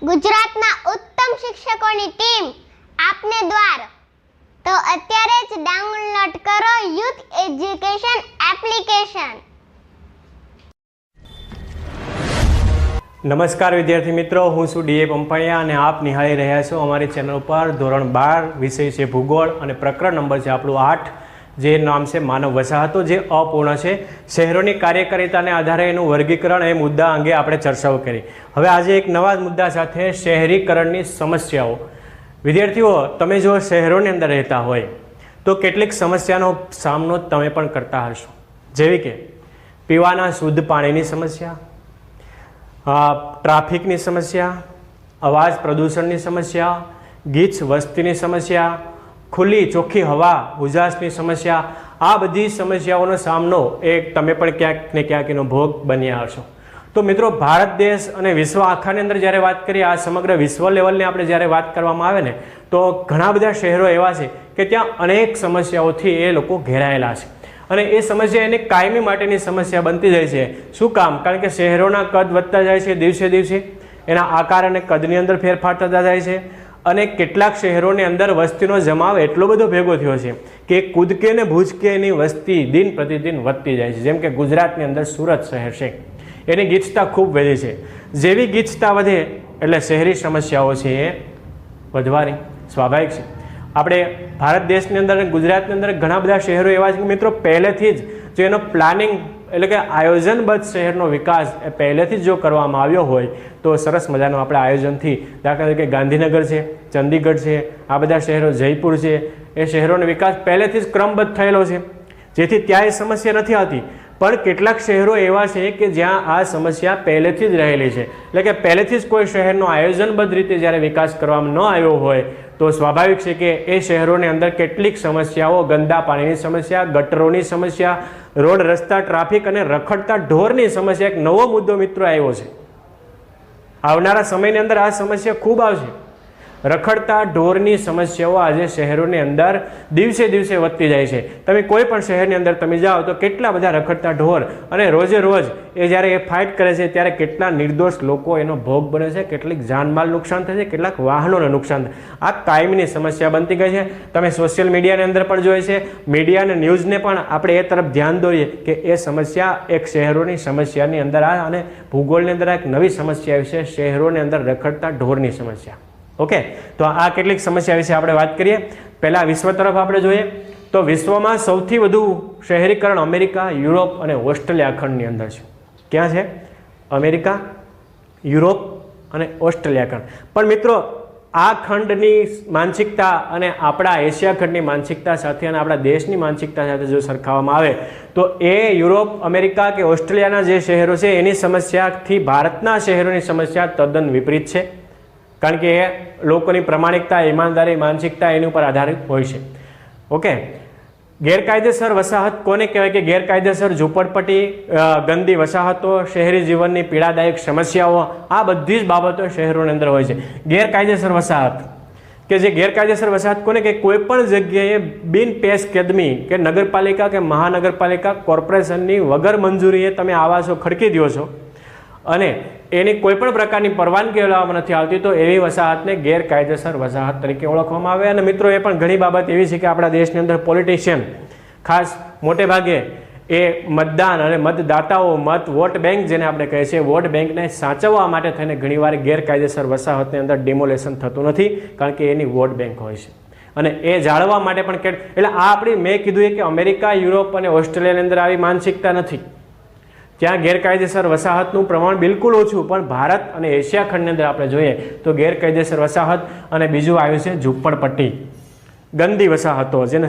ગુજરાતના ઉત્તમ શિક્ષકોની ટીમ આપને દ્વાર. તો અત્યારે જ ડાઉનલોડ કરો યુથ એજ્યુકેશન એપ્લિકેશન. નમસ્કાર વિદ્યાર્થી મિત્રો, હું છું ડીએ પંપાણિયા અને આપ નિહાળી રહ્યા છો અમારી ચેનલ પર ધોરણ 12 વિષય છે ભૂગોળ અને પ્રકરણ નંબર છે આપણું 8, જે નામ છે માનવ વસાહતો, જે અપૂર્ણ છે. શહેરોની કાર્યકારિતાને આધારે એનું વર્ગીકરણ એ મુદ્દા અંગે આપણે ચર્ચાઓ કરી. હવે આજે એક નવા મુદ્દા સાથે શહેરીકરણની સમસ્યાઓ. વિદ્યાર્થીઓ, તમે જો શહેરોની અંદર રહેતા હોય તો કેટલીક સમસ્યાનો સામનો તમે પણ કરતા હશો, જેવી કે પીવાના શુદ્ધ પાણીની સમસ્યા, ટ્રાફિકની સમસ્યા, અવાજ પ્રદૂષણની સમસ્યા, ગીચ વસ્તીની સમસ્યા, ખુલ્લી ચોખ્ખી હવા ઉજાસની સમસ્યા. આ બધી સમસ્યાઓનો સામનો એ તમે પણ ક્યાંક ને ક્યાંક એનો ભોગ બન્યા હશો. તો મિત્રો, ભારત દેશ અને વિશ્વ આખાની અંદર જ્યારે વાત કરીએ, આ સમગ્ર વિશ્વ લેવલની આપણે જ્યારે વાત કરવામાં આવે ને, તો ઘણા બધા શહેરો એવા છે કે ત્યાં અનેક સમસ્યાઓથી એ લોકો ઘેરાયેલા છે અને એ સમસ્યા એને કાયમી માટેની સમસ્યા બનતી જાય છે. શું કામ? કારણ કે શહેરોના કદ વધતા જાય છે દિવસે દિવસે, એના આકાર અને કદની અંદર ફેરફાર થતા જાય છે અને કેટલાક શહેરોની અંદર વસ્તીનો જમાવ એટલો બધો ભેગો થયો છે કે કૂદકે ને ભૂજકે એની વસ્તી દિન પ્રતિદિન વધતી જાય છે. જેમ કે ગુજરાતની અંદર સુરત શહેર છે, એની ગીચતા ખૂબ વધી છે. જેવી ગીચતા વધે એટલે શહેરી સમસ્યાઓ છે એ વધવાની સ્વાભાવિક છે. આપણે ભારત દેશની અંદર અને ગુજરાતની અંદર ઘણા બધા શહેરો એવા છે કે મિત્રો, પહેલેથી જ જો એનો પ્લાનિંગ એટલે કે આયોજનબદ્ધ શહેરનો વિકાસ એ પહેલેથી જ જો કરવામાં આવ્યો હોય તો સરસ મજાનું આપણે આયોજનથી, દાખલા તરીકે ગાંધીનગર છે, ચંદીગઢ છે, આ બધા શહેરો, જયપુર છે, એ શહેરોનો વિકાસ પહેલેથી જ ક્રમબદ્ધ થયેલો છે, જેથી ત્યાં એ સમસ્યા નથી આવતી. પણ કેટલાક શહેરો એવા છે કે જ્યાં આ સમસ્યા પહેલેથી જ રહેલી છે, એટલે કે પહેલેથી જ કોઈ શહેરનો આયોજનબદ્ધ રીતે જ્યારે વિકાસ કરવામાં ન આવ્યો હોય તો સ્વાભાવિક છે કે એ શહેરોની અંદર કેટલીક સમસ્યાઓ, ગંદા પાણીની સમસ્યા, ગટરોની સમસ્યા, રોડ રસ્તા, ટ્રાફિક અને રખડતા ઢોરની સમસ્યા, એક નવો મુદ્દો મિત્રો આવ્યો છે. આવનારા સમયની અંદર આ સમસ્યા ખૂબ આવશે. રખડતા ઢોરની સમસ્યાઓ આજે શહેરોની અંદર દિવસે દિવસે વધતી જાય છે. તમે કોઈ પણ શહેરની અંદર તમે જાઓ તો કેટલા બધા રખડતા ઢોર, અને રોજે રોજ એ જ્યારે એ ફાઇટ કરે છે ત્યારે કેટલા નિર્દોષ લોકો એનો ભોગ બને છે, કેટલીક જાનમાલ નુકસાન થાય છે, કેટલાક વાહનોને નુકસાન થાય. આ કાયમની સમસ્યા બનતી ગઈ છે. તમે સોશિયલ મીડિયાની અંદર પણ જોઈએ છે, મીડિયા અને ન્યૂઝને પણ આપણે એ તરફ ધ્યાન દોરીએ કે એ સમસ્યા એક શહેરોની સમસ્યાની અંદર આ, અને ભૂગોળની અંદર એક નવી સમસ્યા આવી છે, શહેરોની અંદર રખડતા ઢોરની સમસ્યા. ઓકે, તો આ કેટલીક સમસ્યા વિશે આપણે વાત કરીએ. પહેલાં વિશ્વ તરફ આપણે જોઈએ તો વિશ્વમાં સૌથી વધુ શહેરીકરણ અમેરિકા, યુરોપ અને ઓસ્ટ્રેલિયા ખંડની અંદર છે. ક્યાં છે? અમેરિકા, યુરોપ અને ઓસ્ટ્રેલિયા ખંડ. પણ મિત્રો, આ ખંડની માનસિકતા અને આપણા એશિયા ખંડની માનસિકતા સાથે અને આપણા દેશની માનસિકતા સાથે જો સરખાવવામાં આવે તો એ યુરોપ, અમેરિકા કે ઓસ્ટ્રેલિયાના જે શહેરો છે એની સમસ્યાથી ભારતના શહેરોની સમસ્યા તદ્દન વિપરીત છે. કારણ કે એ લોકોની પ્રમાણિકતા, ઈમાનદારી, માનસિકતા એની ઉપર આધારિત હોય છે. ઓકે, ગેરકાયદેસર વસાહત કોને કહેવાય? કે ગેરકાયદેસર ઝૂંપડપટ્ટી, ગંદી વસાહતો, શહેરી જીવનની પીડાદાયક સમસ્યાઓ, આ બધી જ બાબતો શહેરોની અંદર હોય છે. ગેરકાયદેસર વસાહત, કે જે ગેરકાયદેસર વસાહત કોને કે કોઈ પણ જગ્યાએ બિન પેશ કદમી કે નગરપાલિકા કે મહાનગરપાલિકા કોર્પોરેશનની વગર મંજૂરીએ તમે આવાસો ખડકી દો છો અને એની કોઈ પણ પ્રકારની પરવાનગી લેવામાં નથી આવતી, તો એવી વસાહતને ગેરકાયદેસર વસાહત તરીકે ઓળખવામાં આવે. અને મિત્રો, એ પણ ઘણી બાબત એવી છે કે આપણા દેશની અંદર પોલિટિશિયન, ખાસ મોટે ભાગે એ મતદાન અને મતદાતાઓ, વોટ બેંક જેને આપણે કહીએ છીએ, વોટ બેંકને સાચવવા માટે થઈને ઘણીવાર ગેરકાયદેસર વસાહતની અંદર ડિમોલેશન થતું નથી, કારણ કે એની વોટ બેંક હોય છે. અને એ જાળવવા માટે પણ એટલે આ આપણી, મેં કીધું કે અમેરિકા, યુરોપ અને ઓસ્ટ્રેલિયાની અંદર આવી માનસિકતા નથી. ત્યાં ગેરકાયદેસર વસાહતનું પ્રમાણ બિલકુલ ઓછું. પણ ભારત અને એશિયા ખંડની અંદર આપણે જોઈએ તો ગેરકાયદેસર વસાહત અને બીજું આવ્યું છે ઝૂંપડપટ્ટી, ગંદી વસાહતો, જેને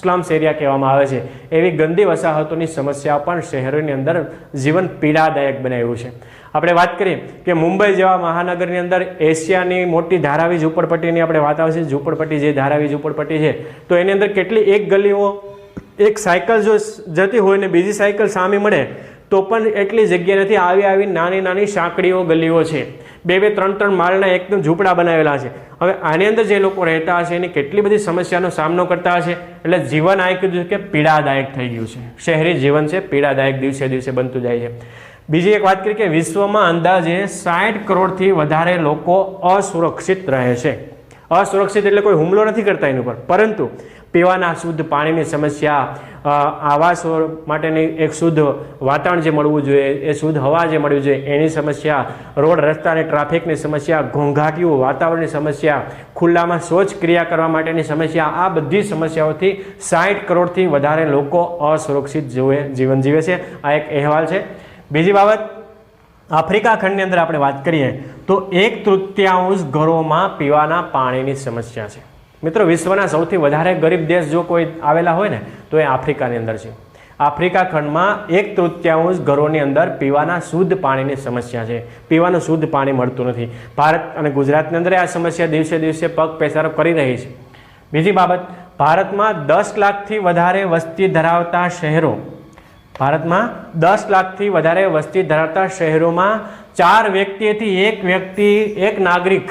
સ્લમ્સ એરિયા કહેવામાં આવે છે. એવી ગંદી વસાહતોની સમસ્યા પણ શહેરોની અંદર જીવન પીડાદાયક બનાવ્યું છે. આપણે વાત કરીએ કે મુંબઈ જેવા મહાનગરની અંદર એશિયાની મોટી ધારાવી ઝૂંપડપટ્ટીની આપણે વાત આવે છે. ઝૂંપડપટ્ટી, જે ધારાવી ઝૂંપડપટ્ટી છે, તો એની અંદર કેટલી, એક ગલીઓ, એક સાયકલ જો જતી હોય ને બીજી સાયકલ સામે મળે તો પણ એટલી જગ્યા નથી. આવી નાની નાની સાંકડીઓ, ગલીઓ છે, 2-3 માળના એકદમ ઝૂંપડા બનાવેલા છે. હવે આની અંદર જે લોકો રહેતા હશે એની કેટલી બધી સમસ્યાનો સામનો કરતા હશે. એટલે જીવન આ કીધું કે પીડાદાયક થઈ ગયું છે. શહેરી જીવન છે પીડાદાયક, દિવસે દિવસે બનતું જાય છે. બીજી એક વાત કરીએ કે વિશ્વમાં અંદાજે 60 કરોડથી વધારે લોકો અસુરક્ષિત રહે છે. અસુરક્ષિત એટલે કોઈ હુમલો નથી કરતા એની ઉપર, પરંતુ પીવાના શુદ્ધ પાણીની સમસ્યા, આવાસ માટેની એક શુદ્ધ વાતાવરણ જે મળવું જોઈએ, એ શુદ્ધ હવા જે મળવી જોઈએ એની સમસ્યા, રોડ રસ્તાની ટ્રાફિકની સમસ્યા, ઘોંઘાટિયું વાતાવરણની સમસ્યા, ખુલ્લામાં શૌચ ક્રિયા કરવા માટેની સમસ્યા, આ બધી સમસ્યાઓથી 60 કરોડથી વધારે લોકો અસુરક્ષિત જીવન જીવે છે. આ એક અહેવાલ છે. બીજી બાબત, આફ્રિકા ખંડની અંદર આપણે વાત કરીએ તો 1/3 ઘરોમાં પીવાના પાણીની સમસ્યા છે. મિત્રો, વિશ્વના સૌથી વધારે ગરીબ દેશ જો કોઈ આવેલા હોય ને તો એ આફ્રિકાની અંદર છે. આફ્રિકા ખંડમાં 1/3 ઘરોની અંદર પીવાના શુદ્ધ પાણીની સમસ્યા છે. પીવાનું શુદ્ધ પાણી મળતું નથી. ભારત અને ગુજરાતની અંદર આ સમસ્યા દિવસે દિવસે પગ પેસારો કરી રહી છે. બીજી બાબત, ભારતમાં 10 લાખથી વધારે વસ્તી ધરાવતા શહેરો, ભારતમાં 10 લાખથી વધારે વસ્તી ધરાવતા શહેરોમાં 4 વ્યક્તિથી એક નાગરિક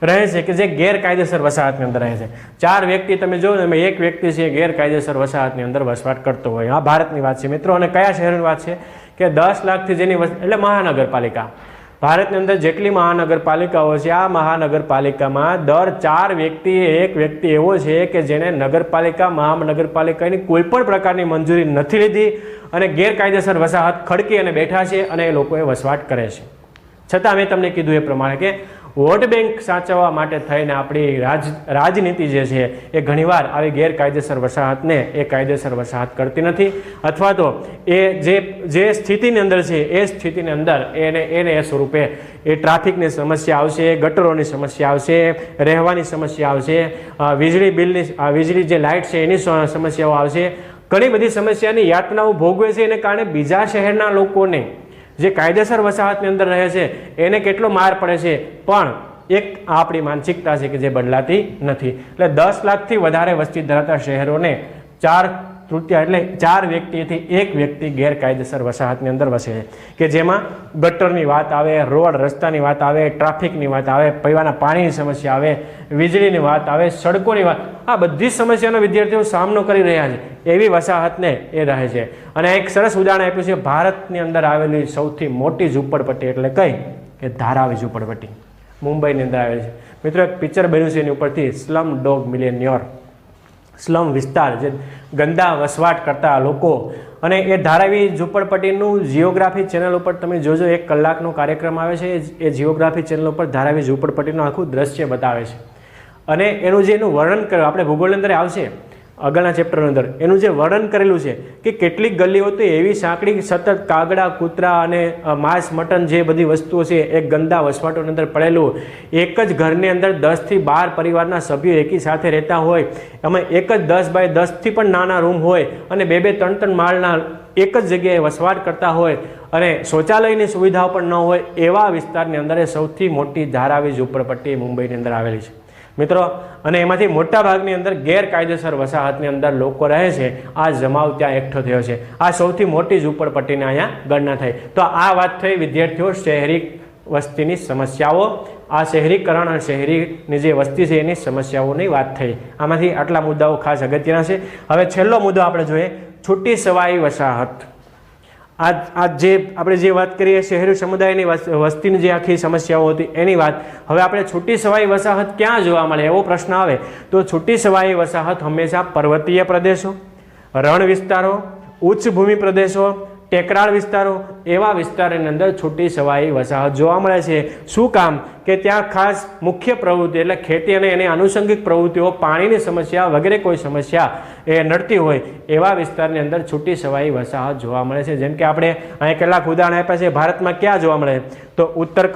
રહે છે કે જે ગેરકાયદેસર વસાહતની અંદર રહે છે. 4 વ્યક્તિ તમે જો, એક વ્યક્તિ છે ગેરકાયદેસર વસાહતની અંદર વસવાટ કરતો હોય. આ ભારતની વાત છે મિત્રો. અને કયા શહેરની વાત છે કે 10 લાખથી જેની એટલે મહાનગરપાલિકા, ભારતની અંદર જેટલી મહાનગરપાલિકાઓ છે, આ મહાનગરપાલિકામાં દર 4 વ્યક્તિએ એક વ્યક્તિ એવો છે કે જેને નગરપાલિકા મહાનગરપાલિકાની કોઈ પણ પ્રકારની મંજૂરી નથી લીધી અને ગેરકાયદેસર વસાહત ખડકી અને બેઠા છે અને એ લોકોએ વસવાટ કરે છે. છતાં મેં તમને કીધું એ પ્રમાણે કે વોટ બેંક સાચવવા માટે થઈને આપણી રાજનીતિ જે છે એ ઘણીવાર આવી ગેરકાયદેસર વસાહતને એ કાયદેસર વસાહત કરતી નથી, અથવા તો એ જે સ્થિતિની અંદર છે એ સ્થિતિની અંદર એને એ સ્વરૂપે એ ટ્રાફિકની સમસ્યા આવશે, ગટરોની સમસ્યા આવશે, રહેવાની સમસ્યા આવશે, વીજળી બિલની વીજળી જે લાઇટ છે એની સમસ્યાઓ આવશે. ઘણી બધી સમસ્યાની યાતનાઓ ભોગવે છે. એને કારણે બીજા શહેરના લોકોને જે કાયદેસર વસાહતની અંદર રહે છે એને કેટલો માર પડે છે, પણ એક આપણી માનસિકતા છે કે જે બદલાતી નથી. એટલે 10 લાખથી વધારે વસ્તી ધરાવતા શહેરોને 4/3 એટલે 4 વ્યક્તિથી એક વ્યક્તિ ગેરકાયદેસર વસાહતની અંદર વસે છે, કે જેમાં ગટરની વાત આવે, રોડ રસ્તાની વાત આવે, ટ્રાફિકની વાત આવે, પીવાના પાણીની સમસ્યા આવે, વીજળીની વાત આવે, સડકોની વાત, આ બધી સમસ્યાનો વિદ્યાર્થીઓ સામનો કરી રહ્યા છે. એવી વસાહતને એ રહે છે. અને એક સરસ ઉદાહરણ આપ્યું છે ભારતની અંદર આવેલી સૌથી મોટી ઝૂંપડપટ્ટી એટલે કઈ કે ધારાવી ઝૂંપડપટ્ટી મુંબઈની અંદર આવેલી છે. મિત્રો, એક પિક્ચર બન્યું છે એની ઉપરથી, સ્લમ ડોગ મિલિયનિયર, સ્લમ વિસ્તાર, જે ગંદા વસવાટ કરતા લોકો. અને એ ધારાવી ઝૂંપડપટ્ટીનું જિયોગ્રાફી ચેનલ ઉપર તમે જોજો, 1 કલાકનો કાર્યક્રમ આવે છે. એ જિયોગ્રાફી ચેનલ ઉપર ધારાવી ઝૂંપડપટ્ટીનું આખું દ્રશ્ય બતાવે છે. અને એનું જે એનું વર્ણન કર્યું, આપણે ભૂગોળની અંદર આવશે આગળના ચેપ્ટરની અંદર, એનું જે વર્ણન કરેલું છે કે કેટલીક ગલીઓ તો એવી સાંકડી, સતત કાગડા, કૂતરા અને માંસ, મટન જે બધી વસ્તુઓ છે એ ગંદા વસવાટોની અંદર પડેલું. એક જ ઘરની અંદર 10થી 12 પરિવારના સભ્યો એકી સાથે રહેતા હોય. એમાં એક જ 10 બાય 10થી પણ નાના રૂમ હોય અને 2-2, 3-3 માળના એક જ જગ્યાએ વસવાટ કરતા હોય અને શૌચાલયની સુવિધાઓ પણ ન હોય એવા વિસ્તારની અંદર સૌથી મોટી ધારાવી ઝૂંપડપટ્ટી મુંબઈની અંદર આવેલી છે મિત્રો. અને એમાંથી મોટા ભાગની અંદર ગેરકાયદેસર વસાહતની અંદર લોકો રહે છે. આ જમાવ ત્યાં એકઠો થયો છે. આ સૌથી મોટી ઝૂંપડપટ્ટીને અહીંયા ગણના થઈ. તો આ વાત થઈ વિદ્યાર્થીઓ શહેરી વસ્તીની સમસ્યાઓ, આ શહેરીકરણ અને શહેરીની જે વસ્તી છે એની સમસ્યાઓની વાત થઈ. આમાંથી આટલા મુદ્દાઓ ખાસ અગત્યના છે. હવે છેલ્લો મુદ્દો આપણે જોઈએ, છૂટી છવાઈ વસાહત. આ જે આપણે જે વાત કરીએ શહેરી સમુદાયની વસ્તીની જે આખી સમસ્યાઓ હતી એની વાત. હવે આપણે છૂટી છવાઈ વસાહત ક્યાં જોવા મળે એવો પ્રશ્ન આવે તો છૂટી છવાઈ વસાહત હંમેશા પર્વતીય પ્રદેશો, રણ વિસ્તારો, ઉચ્ચ ભૂમિ પ્રદેશો, ટેકરાળ વિસ્તારો, એવા વિસ્તારોની અંદર છૂટી છવાઈ વસાહત જોવા મળે છે. શું કામ કે ત્યાં ખાસ મુખ્ય પ્રવૃત્તિ એટલે ખેતી અને એની આનુષંગિક પ્રવૃત્તિઓ, પાણીની સમસ્યા વગેરે કોઈ સમસ્યા એ નડતી હોય એવા વિસ્તારની અંદર છૂટી છવાઈ વસાહત જોવા મળે છે. જેમ કે આપણે અહીં કેટલાક ઉદાહરણ આપ્યા છે. ભારતમાં ક્યાં જોવા મળે તો ઉત્તર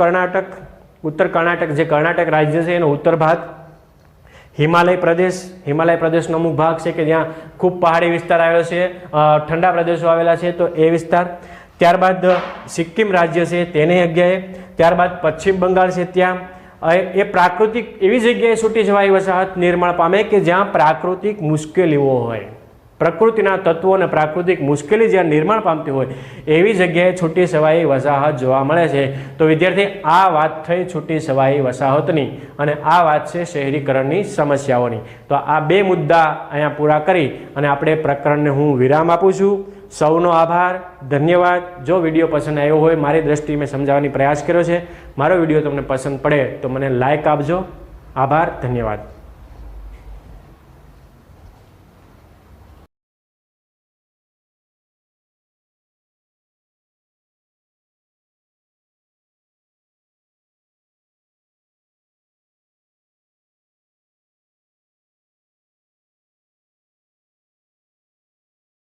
કર્ણાટક જે કર્ણાટક રાજ્ય છે એનો ઉત્તર ભાગ, હિમાલય પ્રદેશનો અમુક ભાગ છે કે જ્યાં ખૂબ પહાડી વિસ્તાર આવેલો છે, ઠંડા પ્રદેશો આવેલા છે તો એ વિસ્તાર. ત્યારબાદ સિક્કિમ રાજ્ય છે તેની જગ્યાએ, ત્યારબાદ પશ્ચિમ બંગાળ છે ત્યાં. એ પ્રાકૃતિક એવી જગ્યાએ છૂટી છવાઈ વસાહત નિર્માણ પામે કે જ્યાં પ્રાકૃતિક મુશ્કેલીઓ હોય, પ્રકૃતિના તત્વો અને પ્રાકૃતિક મુશ્કેલી જ્યાં નિર્માણ પામતી હોય એવી જગ્યાએ છૂટી છવાઈ વસાહત જોવા મળે છે. તો વિદ્યાર્થી, આ વાત થઈ છૂટી છવાઈ વસાહતની અને આ વાત છે શહેરીકરણની સમસ્યાઓની. તો આ 2 મુદ્દા અહીંયા પૂરા કરી અને આપણે પ્રકરણને હું વિરામ આપું છું. સૌનો આભાર, ધન્યવાદ. જો વિડીયો પસંદ આવ્યો હોય, મારી દ્રષ્ટિએ મેં સમજાવવાની પ્રયાસ કર્યો છે, મારો વિડીયો તમને પસંદ પડે તો મને લાઈક આપજો. આભાર, ધન્યવાદ.